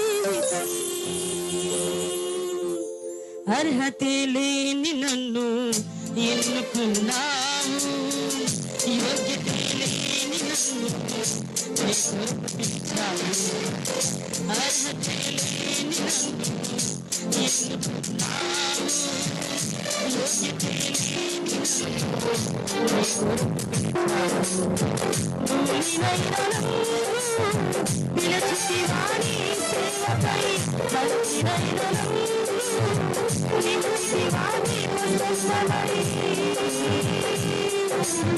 జీవితం అర్హతే లేని నన్ను ఎన్నుకున్నావు యోగ్యతే లేని నన్ను నీ కొరకు పిలిచావు అర్హతే లేని నన్ను ఎన్నుకున్నావు యోగ్యతే లేని నన్ను పిలచితి వాణి సేవకై భక్తినైనను నిలిచి వాణి ప్రసన్నమై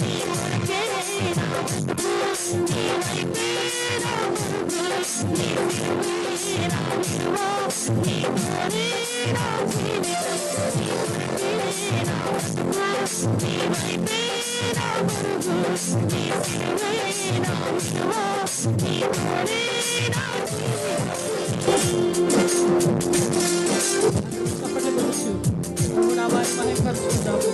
నీ కొరకే నా బ్రతుకు నీ వైపే నా పరుగు నీ సిలువే నా విలువ నీ కోరే నా జీవితం నీ కొరకే నా బ్రతుకు నీ వైపే నా పరుగు నీ సిలువే నా విలువ నీ కోరే నా జీవితం నా వారి మహిమపరుచుకుంటాము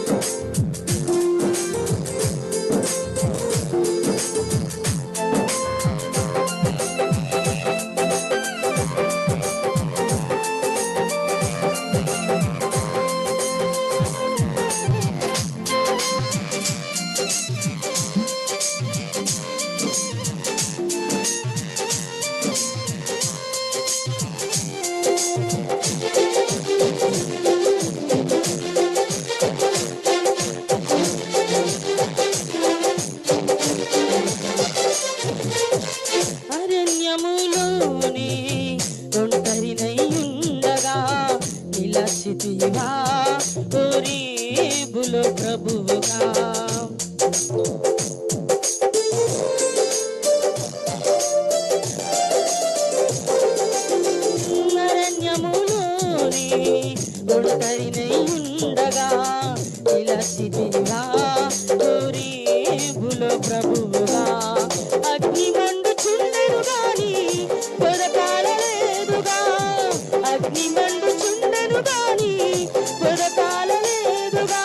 అరణ్యములోనే ఒంటరినయ్యుండగా నిలచితివా ఓరేబులో ప్రభువుగా అరణ్యములోనే ఒంటరినయ్యుండగా నిలచితివా ఓరేబులో ప్రభువుగా అగ్ని మండుచుండెను గాని పొదకాలలేదుగా అగ్ని మండుచుండెను గాని పొదకాలలేదుగా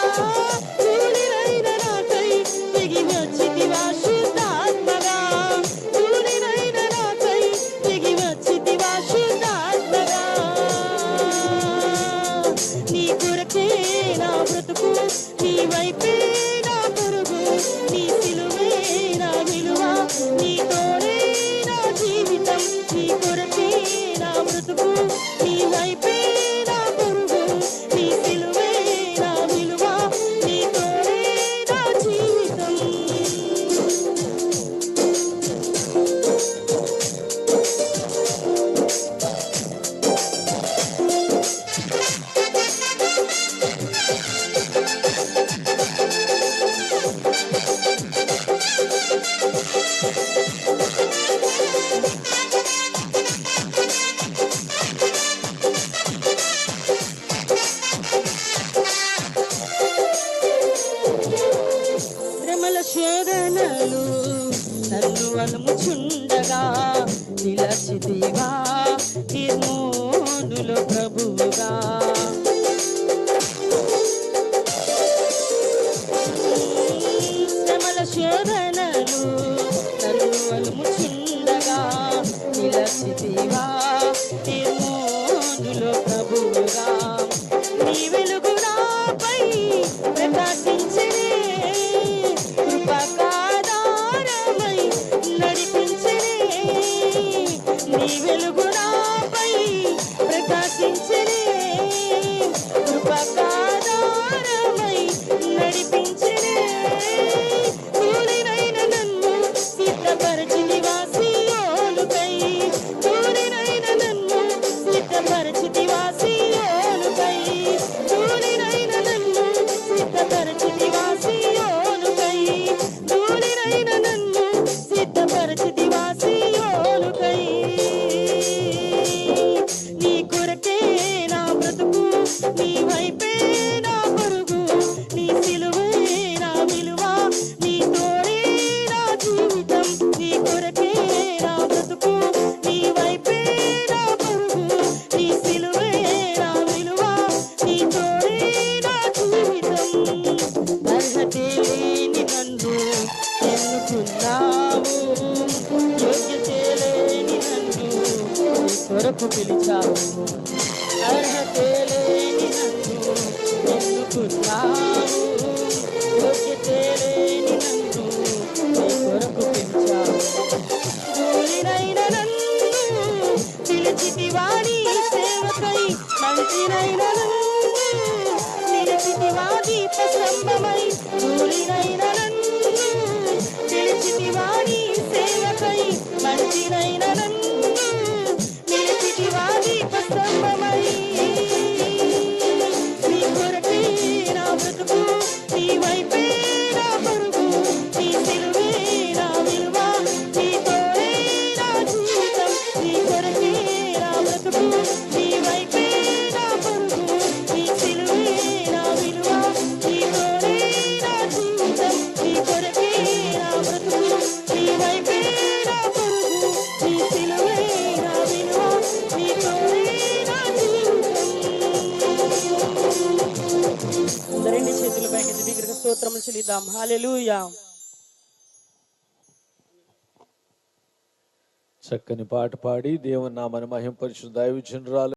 కూలినైన నాకై దిగి వచ్చితివా శుద్ధాత్మగా కూలినైన నాకై దిగి వచ్చితివా శుద్ధాత్మగా నీ కొరకే నా బ్రతుకు నీ వైపే నా పరుగు నీ సిలువే నా విలువ నీ తోడే నా జీవితం నీ కొరకే నా బ్రతుకు నీ వైపే నా పరుగు నీ సిలువే నా విలువ నీ తోడే నా జీవితం శ్రమల శోధనలు నన్ను అలుముచుండగా నిలచితివా నిర్మోనులో ప్రభువుగా శ్రమల శోధనలు నన్ను అలుముచుండగా నిలచితివా నిర్మోనులో ప్రభువుగా నీ వెలుగు నాపై ప్రకాశించనే కృపకాధారమై నడిపించనే నీ వెలుగు నాపై ప్రకాశించనే కృపకాధారమై నడిపించనే కూలినైన నన్ను సిద్ధపరచితివా సీయోనుకై కూలినైన నన్ను సిద్ధపరచితివా సీయోనుకై కూలినైన నన్ను సిద్ధపరచితివా సీయోనుకై కూలినైన నన్ను సిద్ధపరచితివా సీయోనుకై నీ కొరకే కొరకు పిలిచావు. అర్హతే లేని నన్ను ఎన్నుకున్నావు, యోగ్యతే లేని నన్ను నీ కొరకు పిలిచావు. దూరినైన నన్ను పిలిచితివా నీ సేవకై, మంచినైన నన్ను నిలిపితివా దీప స్తంభమై. దూరినైన నన్ను పిలిచితివా నీ సేవకై, మంచినైన నన్ను నిలిపితివా దీప స్తంభమై. నీ కొరకే నా బ్రతుకు, నీ వైపే నా పరుగు, నీ సిలువే నా విలువ, నీ తోడే నా జీవితం. నీ కొరకే నా బ్రతుకు, నీ వైపే నా పరుగు, నీ సిలువే నా విలువ, నీ తోడే నా జీవితం. నీ కొరకే నా బ్రతుకు, నీ వైపే నా పరుగు, నీ సిలువే నా విలువ, నీ తోడే నా జీవితం. రెండు చేతుల పైకి దగ్గరగా స్తోత్రములు చెల్లిద్దాం. హల్లెలూయా. చక్కని పాట పాడి దేవుని నామని మహింపరిచిన దైవజనురాలు